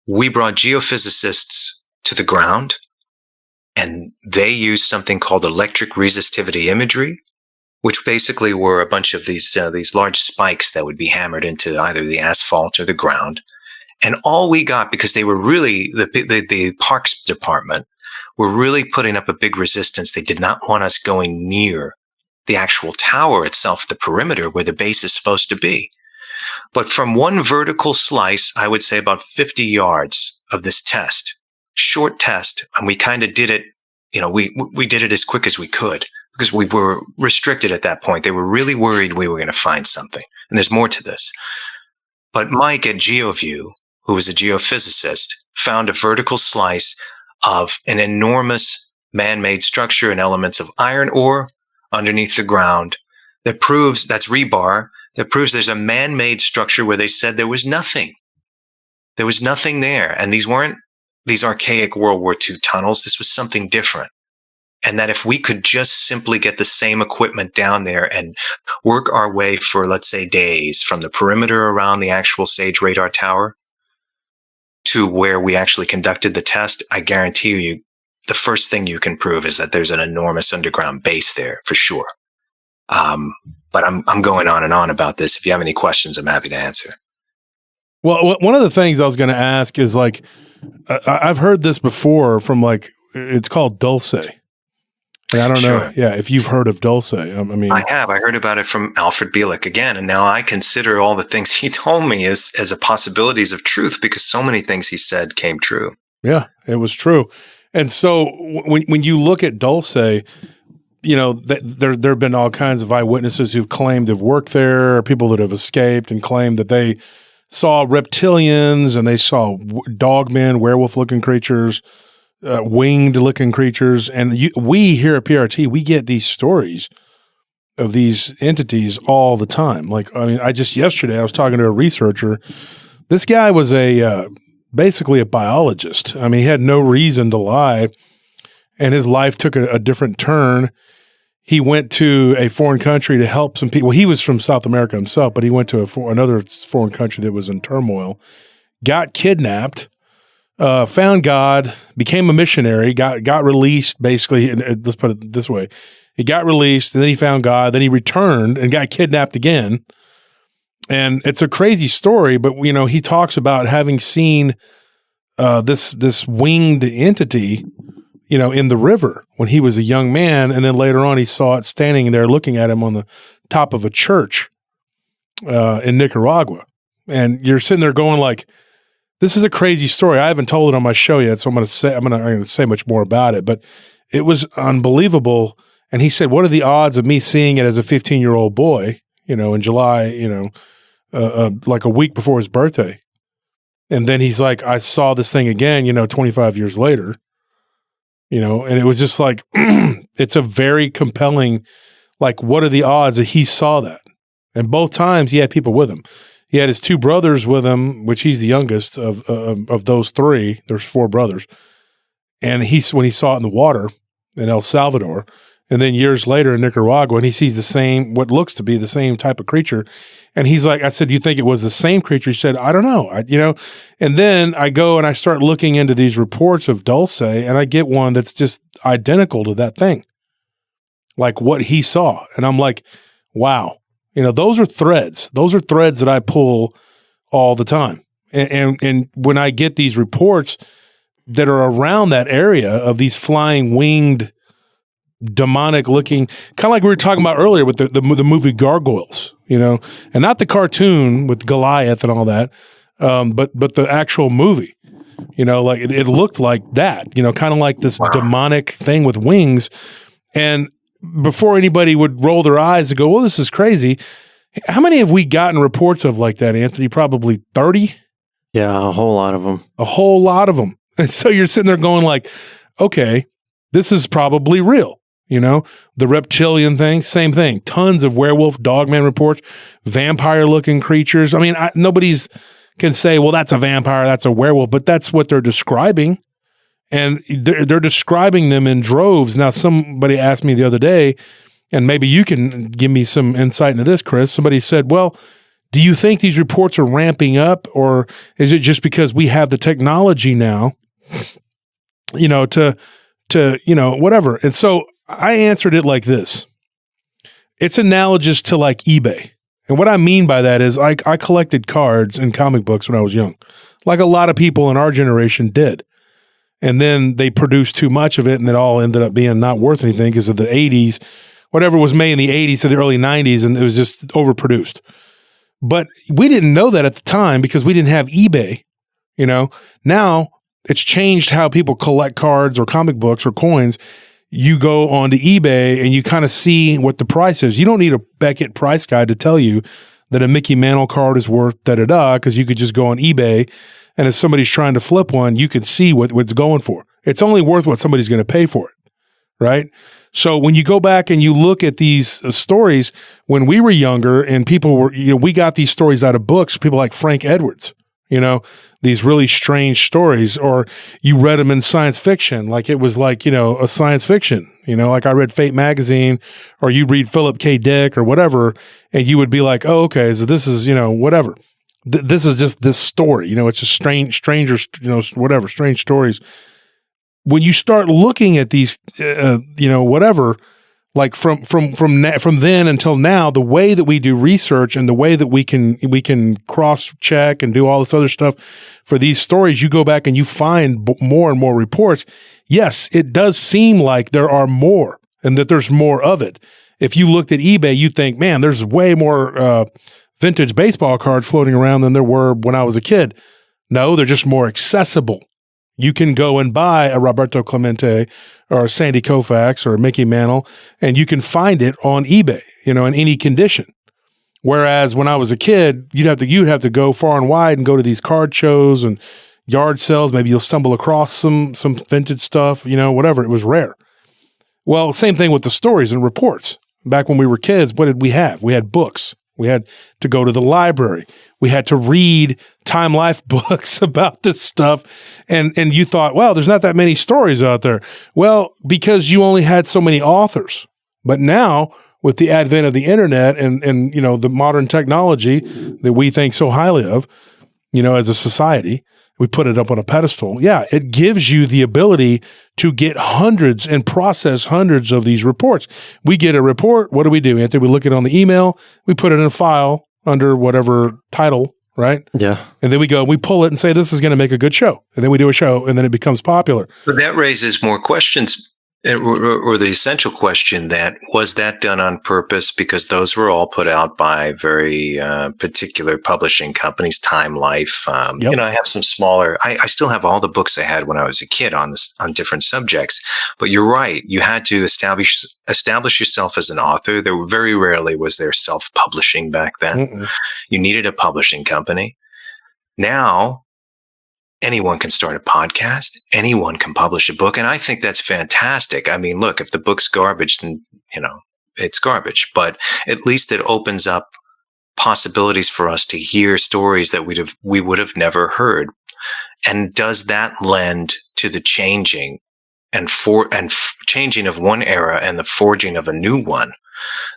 We brought geophysicists to the ground, and they used something called electric resistivity imagery, which basically were a bunch of these large spikes that would be hammered into either the asphalt or the ground. And all we got, because they were really, the Parks Department were really putting up a big resistance. They did not want us going near the actual tower itself, the perimeter where the base is supposed to be. But from one vertical slice, I would say about 50 yards of this test, short test, and we kind of did it, we did it as quick as we could, because we were restricted at that point. They were really worried we were going to find something. And there's more to this. But Mike at GeoView, who was a geophysicist, found a vertical slice of an enormous man-made structure and elements of iron ore underneath the ground that proves, that's rebar, that proves there's a man-made structure where they said there was nothing. There was nothing there. And these weren't these archaic World War II tunnels. This was something different. And that if we could just simply get the same equipment down there and work our way for, let's say, days from the perimeter around the actual SAGE radar tower to where we actually conducted the test, I guarantee you, the first thing you can prove is that there's an enormous underground base there for sure. But I'm going on and on about this. If you have any questions, I'm happy to answer. Well, one of the things I was going to ask is like, I've heard this before from like, it's called Dulce. And I don't know. Yeah. If you've heard of Dulce, I mean, I have. I heard about it from Alfred Bielek again. And now I consider all the things he told me as a possibilities of truth, because so many things he said came true. Yeah, it was true. And so when you look at Dulce, there have been all kinds of eyewitnesses who've claimed they've worked there, people that have escaped and claimed that they saw reptilians and they saw dogmen, werewolf-looking creatures, winged-looking creatures. And we here at PRT, we get these stories of these entities all the time. Like, I mean, yesterday I was talking to a researcher. This guy was basically a biologist. I mean, he had no reason to lie, and his life took a different turn. He went to a foreign country to help some people. Well, he was from South America himself, but he went to another foreign country that was in turmoil, got kidnapped, found God, became a missionary, got released basically. And let's put it this way. He got released, and then he found God, then he returned and got kidnapped again. And it's a crazy story, but he talks about having seen this winged entity, in the river when he was a young man, and then later on he saw it standing there looking at him on the top of a church in Nicaragua. And you're sitting there going like, this is a crazy story. I haven't told it on my show yet, so I'm going to say much more about it, but it was unbelievable. And he said, what are the odds of me seeing it as a 15-year-old boy, in July, like a week before his birthday. And then he's like, I saw this thing again, 25 years later, and it was just like, it's a very compelling, like, what are the odds that he saw that? And both times he had people with him. He had his two brothers with him, which he's the youngest of those three. There's four brothers. And when he saw it in the water in El Salvador, and then years later in Nicaragua, and he sees the same, what looks to be the same type of creature. And he's like, I said, do you think it was the same creature? He said, I don't know. And then I go and I start looking into these reports of Dulce, and I get one that's just identical to that thing, like what he saw. And I'm like, wow, those are threads. Those are threads that I pull all the time. And when I get these reports that are around that area of these flying winged demonic looking, kind of like we were talking about earlier with the movie Gargoyles, you know, and not the cartoon with Goliath and all that, but the actual movie, you know, like it looked like that, you know, kind of like this demonic thing with wings. And before anybody would roll their eyes and go, well, this is crazy. How many have we gotten reports of like that, Anthony? Probably 30? Yeah, a whole lot of them. A whole lot of them. And so you're sitting there going like, okay, this is probably real. You know, the reptilian thing, same thing. Tons of werewolf, dogman reports, vampire-looking creatures. I mean, nobody's can say, well, that's a vampire, that's a werewolf, but that's what they're describing. And they're describing them in droves. Now, somebody asked me the other day, and maybe you can give me some insight into this, Chris. Somebody said, well, do you think these reports are ramping up, or is it just because we have the technology now, you know, to you know, whatever. And so I answered it like this. It's analogous to like eBay. And what I mean by that is I collected cards and comic books when I was young, like a lot of people in our generation did. And then they produced too much of it, and it all ended up being not worth anything because of the 80s, whatever was made in the 80s to the early 90s, and it was just overproduced. But we didn't know that at the time because we didn't have eBay, you know. Now it's changed how people collect cards or comic books or coins. You go onto eBay and you kind of see what the price is. You don't need a Beckett price guide to tell you that a Mickey Mantle card is worth da-da-da, because you could just go on eBay, and if somebody's trying to flip one, you can see what it's going for. It's only worth what somebody's going to pay for it, right? So when you go back and you look at these stories, when we were younger and people were, you know, we got these stories out of books, people like Frank Edwards, you know, these really strange stories, or you read them in science fiction, like it was like, you know, a science fiction, you know, like I read Fate magazine, or you read Philip K. Dick or whatever, and you would be like, oh, okay, so this is, you know, whatever. This is just this story, you know, it's just stranger, you know, whatever, strange stories. When you start looking at these, you know, whatever, like from then until now, the way that we do research and the way that we can cross check and do all this other stuff for these stories, you go back and you find more and more reports. Yes, it does seem like there are more and that there's more of it. If you looked at eBay, you'd think, man, there's way more vintage baseball cards floating around than there were when I was a kid. No, they're just more accessible. You can go and buy a Roberto Clemente or a Sandy Koufax or a Mickey Mantle, and you can find it on eBay, you know, in any condition. Whereas when I was a kid, you'd have to go far and wide and go to these card shows and yard sales. Maybe you'll stumble across some vintage stuff, you know, whatever. It was rare. Well, same thing with the stories and reports. Back when we were kids, what did we have? We had books. We had to go to the library. We had to read Time Life books about this stuff. And you thought, well, there's not that many stories out there. Well, because you only had so many authors. But now, with the advent of the internet and you know, the modern technology that we think so highly of, you know, as a society, we put it up on a pedestal. Yeah, it gives you the ability to get hundreds and process hundreds of these reports. We get a report. What do? Anthony, we look at it on the email. We put it in a file under whatever title, right? Yeah. And then we go, we pull it and say, this is going to make a good show. And then we do a show, and then it becomes popular. But that raises more questions, or the essential question, that was that done on purpose? Because those were all put out by very particular publishing companies, Time Life. Yep. You know, I have some smaller, I still have all the books I had when I was a kid on different subjects. But you're right. You had to establish yourself as an author. There very rarely was there self-publishing back then. Mm-mm. You needed a publishing company. Now, anyone can start a podcast. Anyone can publish a book. And I think that's fantastic. I mean, look, if the book's garbage, then, you know, it's garbage. But at least it opens up possibilities for us to hear stories that we would have never heard. And does that lend to the changing changing of one era and the forging of a new one?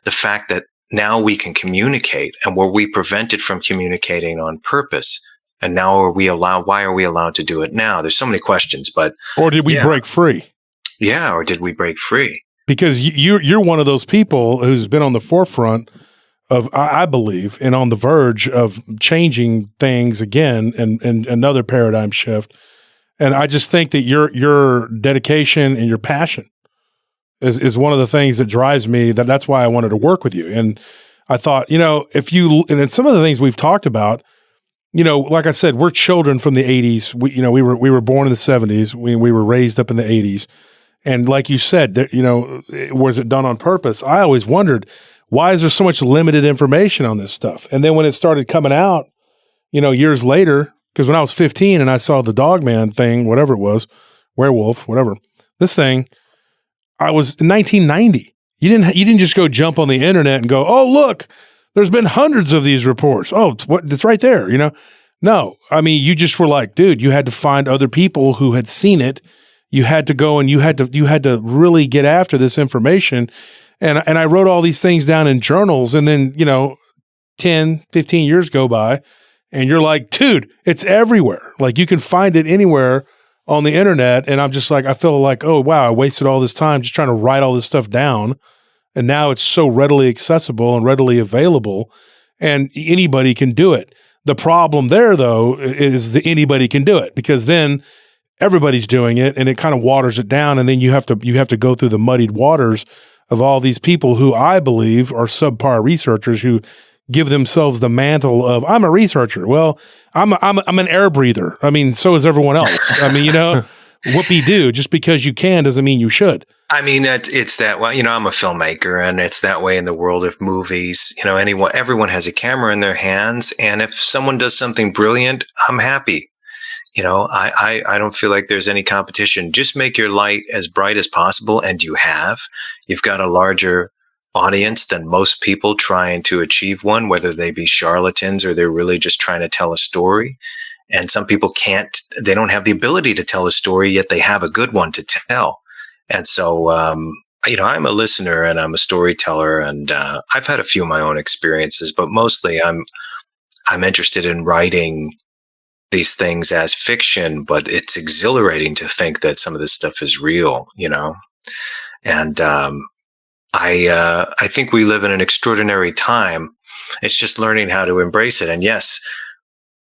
The fact that now we can communicate, and were we prevented from communicating on purpose? And now why are we allowed to do it now? There's so many questions, or did we break free? Yeah. Or did we break free? Because you're one of those people who's been on the forefront of, I believe, and on the verge of changing things again and another paradigm shift. And I just think that your dedication and your passion is one of the things that drives me. That's why I wanted to work with you. And I thought, and then some of the things we've talked about, like I said, we're children from the 80s. We were born in the 70s. We were raised up in the 80s. And like you said, was it done on purpose? I always wondered, why is there so much limited information on this stuff? And then when it started coming out, years later, because when I was 15 and I saw the Dogman thing, whatever it was, werewolf, whatever, this thing, I was in 1990. You didn't just go jump on the internet and go, oh, look, there's been hundreds of these reports. Oh, it's right there, No, I mean, you just were like, dude, you had to find other people who had seen it. You had to go and you had to really get after this information. And I wrote all these things down in journals, and then, 10, 15 years go by, and you're like, dude, it's everywhere. Like, you can find it anywhere on the internet. And I'm just like, I feel like, oh, wow, I wasted all this time just trying to write all this stuff down. And now it's so readily accessible and readily available, and anybody can do it. The problem there, though, is that anybody can do it, because then everybody's doing it, and it kind of waters it down. And then you have to go through the muddied waters of all these people who I believe are subpar researchers who give themselves the mantle of, I'm a researcher. Well, I'm an air breather. I mean, so is everyone else. I mean, whoopee-doo. Just because you can doesn't mean you should. I mean, it's that way. I'm a filmmaker, and it's that way in the world of movies. Everyone has a camera in their hands, and if someone does something brilliant, I'm happy. I don't feel like there's any competition. Just make your light as bright as possible, and you've got a larger audience than most people trying to achieve one, whether they be charlatans or they're really just trying to tell a story. And some people they don't have the ability to tell a story, yet they have a good one to tell. And so, I'm a listener and I'm a storyteller, and I've had a few of my own experiences, but mostly I'm interested in writing these things as fiction, but it's exhilarating to think that some of this stuff is real, and I think we live in an extraordinary time. It's just learning how to embrace it. And yes,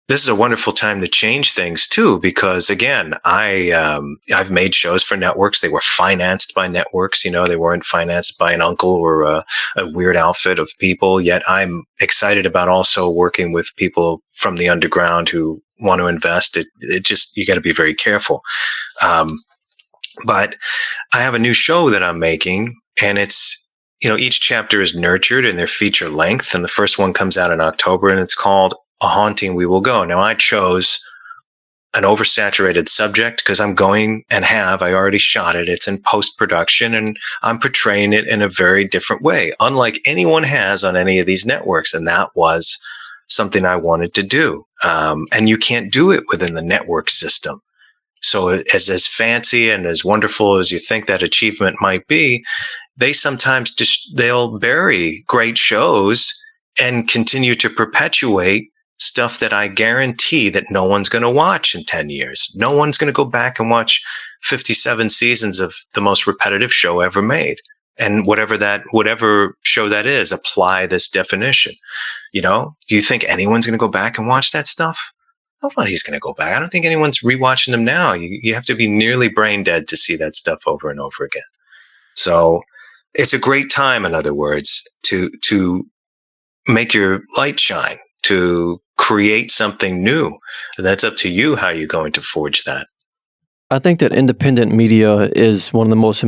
this is a wonderful time to change things too, because again, I've made shows for networks. They were financed by networks. They weren't financed by an uncle or a weird outfit of people. Yet I'm excited about also working with people from the underground who want to invest. You got to be very careful. But I have a new show that I'm making, and it's, each chapter is nurtured and they're feature length. And the first one comes out in October, and it's called A Haunting We Will Go. Now, I chose an oversaturated subject because I already shot it. It's in post-production, and I'm portraying it in a very different way, unlike anyone has on any of these networks. And that was something I wanted to do. And you can't do it within the network system. So as fancy and as wonderful as you think that achievement might be, they sometimes they'll bury great shows and continue to perpetuate stuff that I guarantee that no one's going to watch in 10 years. No one's going to go back and watch 57 seasons of the most repetitive show ever made. And whatever show that is, apply this definition. Do you think anyone's going to go back and watch that stuff? Nobody's going to go back. I don't think anyone's rewatching them now. You have to be nearly brain dead to see that stuff over and over again. So it's a great time, in other words, to make your light shine, to create something new. And that's up to you how you're going to forge that. I think that independent media is one of the most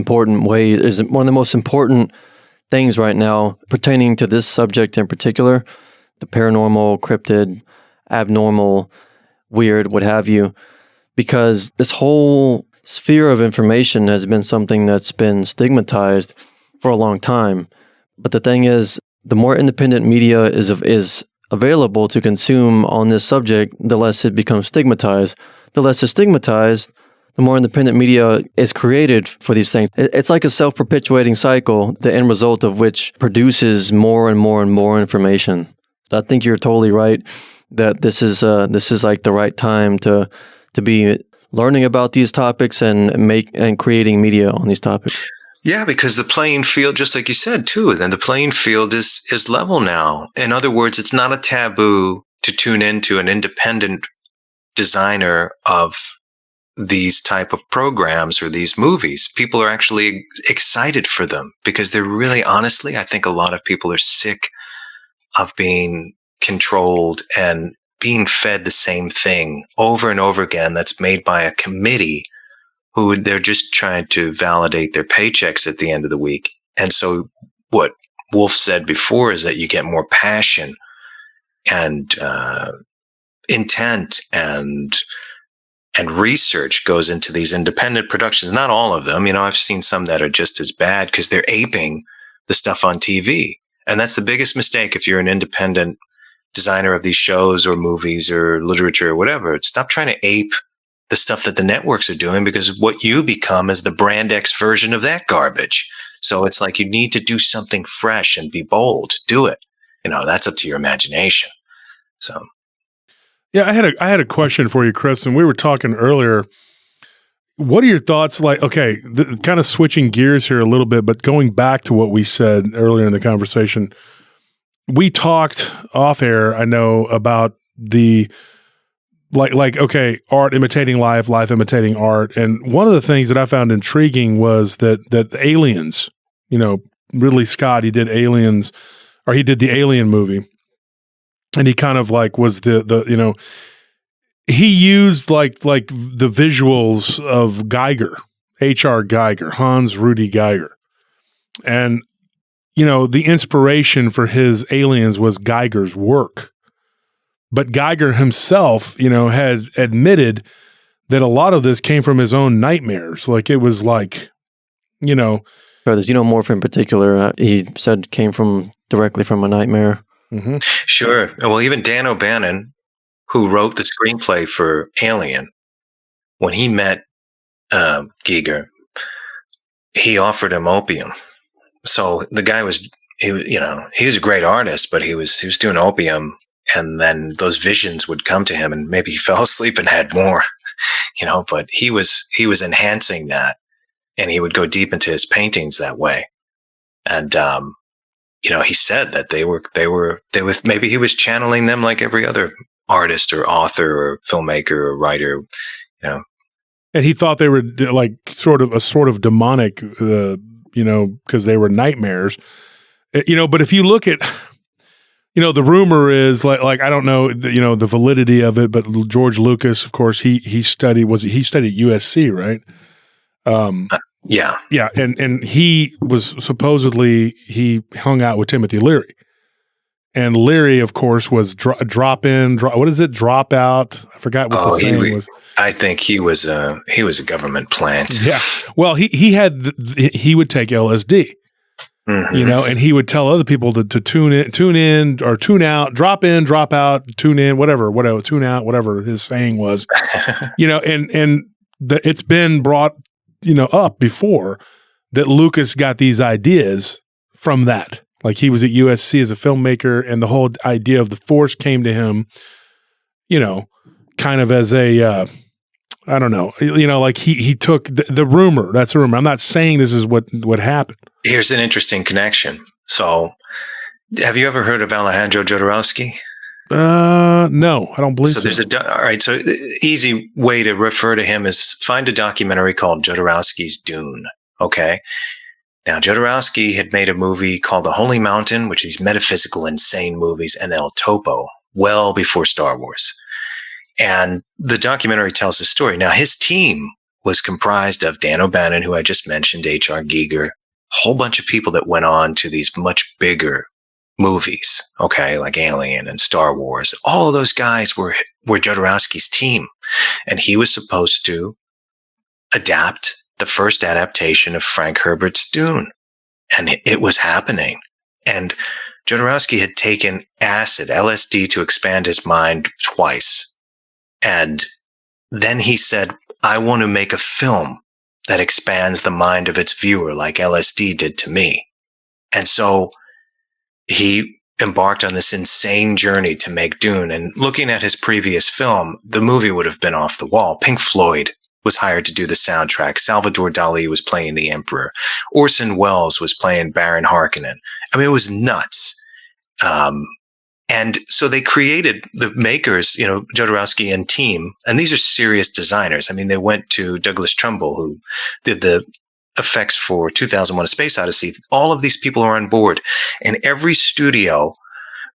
important things right now pertaining to this subject in particular, the paranormal, cryptid, abnormal, weird, what have you, because this whole sphere of information has been something that's been stigmatized for a long time. But the thing is, the more independent media is available to consume on this subject, the less it becomes stigmatized. The less it's stigmatized, the more independent media is created for these things. It's like a self-perpetuating cycle, the end result of which produces more and more and more information. I think you're totally right that this is like the right time to be learning about these topics and creating media on these topics. Yeah, because the playing field, just like you said too, then the playing field is level now. In other words, it's not a taboo to tune into an independent designer of these type of programs or these movies. People are actually excited for them because they're really, honestly, I think a lot of people are sick of being controlled and being fed the same thing over and over again that's made by a committee who they're just trying to validate their paychecks at the end of the week. And so what Wolf said before is that you get more passion and intent and research goes into these independent productions. Not all of them. I've seen some that are just as bad because they're aping the stuff on TV. And that's the biggest mistake if you're an independent designer of these shows or movies or literature or whatever. Stop trying to ape the stuff that the networks are doing, because what you become is the brand X version of that garbage. So it's like you need to do something fresh and be bold. Do it. That's up to your imagination. So, yeah, I had a question for you, Chris, and we were talking earlier. What are your thoughts? Like, okay, kind of switching gears here a little bit, but going back to what we said earlier in the conversation, we talked off air, I know, about the okay, art imitating life, life imitating art. And one of the things that I found intriguing was that Aliens, Ridley Scott, he did Aliens, or he did the Alien movie. And he kind of was the he used like the visuals of Geiger, H.R. Geiger, Hans Rudy Geiger. And, the inspiration for his Aliens was Geiger's work. But Geiger himself, had admitted that a lot of this came from his own nightmares. Like, it was like, Or there's Xenomorph in particular, he said came directly from a nightmare. Mm-hmm. Sure. Well, even Dan O'Bannon, who wrote the screenplay for Alien, when he met Giger, he offered him opium. So the guy he was a great artist, but he was doing opium, and then those visions would come to him, and maybe he fell asleep and had more, but he was enhancing that, and he would go deep into his paintings that way. And, he said that they were maybe he was channeling them like every other artist or author or filmmaker or writer, And he thought they were like sort of demonic, because they were nightmares, but if you look at, the rumor is like I don't know, the validity of it, but George Lucas, of course, he studied USC, right? Yeah. Yeah. And he was supposedly, he hung out with Timothy Leary. And Leary, of course, was drop in, what is it? Drop out. I forgot what the saying was. I think he was a government plant. Yeah. Well, he would take LSD, mm-hmm. And he would tell other people to tune in or tune out, drop in, drop out, tune in, whatever, tune out, whatever his saying was, it's been brought, up before that Lucas got these ideas from that. Like, he was at USC as a filmmaker, and the whole idea of the Force came to him, kind of as a, I don't know, like he took the rumor. That's a rumor. I'm not saying this is what happened. Here's an interesting connection. So, have you ever heard of Alejandro Jodorowsky? No, I don't believe so. So all right. So the easy way to refer to him is find a documentary called Jodorowsky's Dune. Okay. Now, Jodorowsky had made a movie called The Holy Mountain, which is metaphysical, insane movies, and El Topo, well before Star Wars. And the documentary tells the story. Now, his team was comprised of Dan O'Bannon, who I just mentioned, H.R. Giger, a whole bunch of people that went on to these much bigger movies, okay, like Alien and Star Wars. All of those guys were Jodorowsky's team. And he was supposed to adapt the first adaptation of Frank Herbert's Dune. And it was happening. And Jodorowsky had taken acid, LSD, to expand his mind twice. And then he said, I want to make a film that expands the mind of its viewer like LSD did to me. And so he embarked on this insane journey to make Dune. And looking at his previous film, the movie would have been off the wall. Pink Floyd was hired to do the soundtrack. Salvador Dali was playing the Emperor. Orson Welles was playing Baron Harkonnen. I mean, it was nuts. And so they created the makers, Jodorowsky and team, and these are serious designers. I mean, they went to Douglas Trumbull, who did the effects for 2001: A Space Odyssey. All of these people are on board, and every studio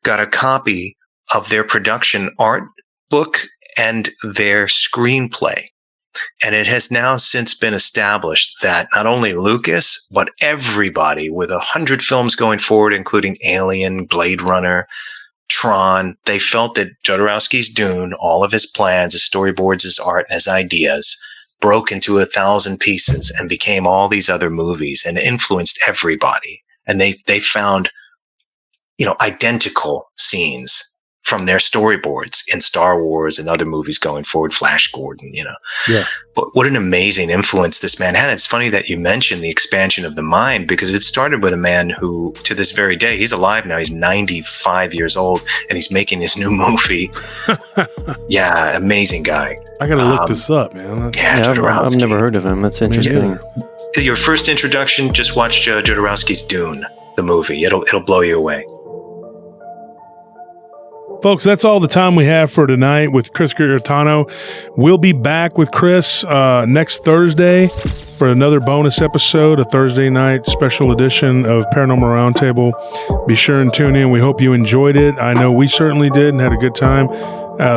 got a copy of their production art book and their screenplay. And it has now since been established that not only Lucas, but everybody with 100 films going forward, including Alien, Blade Runner, Tron, they felt that Jodorowsky's Dune, all of his plans, his storyboards, his art, and his ideas broke into 1,000 pieces and became all these other movies and influenced everybody. And they found, identical scenes from their storyboards in Star Wars and other movies going forward, Flash Gordon, Yeah. But what an amazing influence this man had. It's funny that you mentioned the expansion of the mind, because it started with a man who, to this very day, he's alive now. He's 95 years old and he's making his new movie. Yeah, amazing guy. I got to look this up, man. I've never heard of him. That's interesting. To your first introduction, just watch Jodorowsky's Dune, the movie. It'll blow you away. Folks, that's all the time we have for tonight with Chris Garetano. We'll be back with Chris next Thursday for another bonus episode, a Thursday night special edition of Paranormal Roundtable. Be sure and tune in. We hope you enjoyed it. I know we certainly did and had a good time.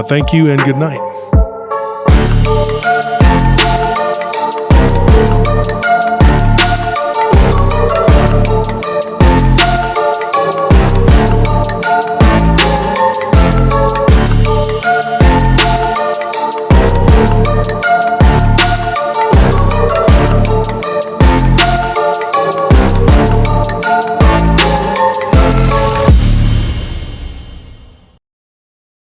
Thank you and good night.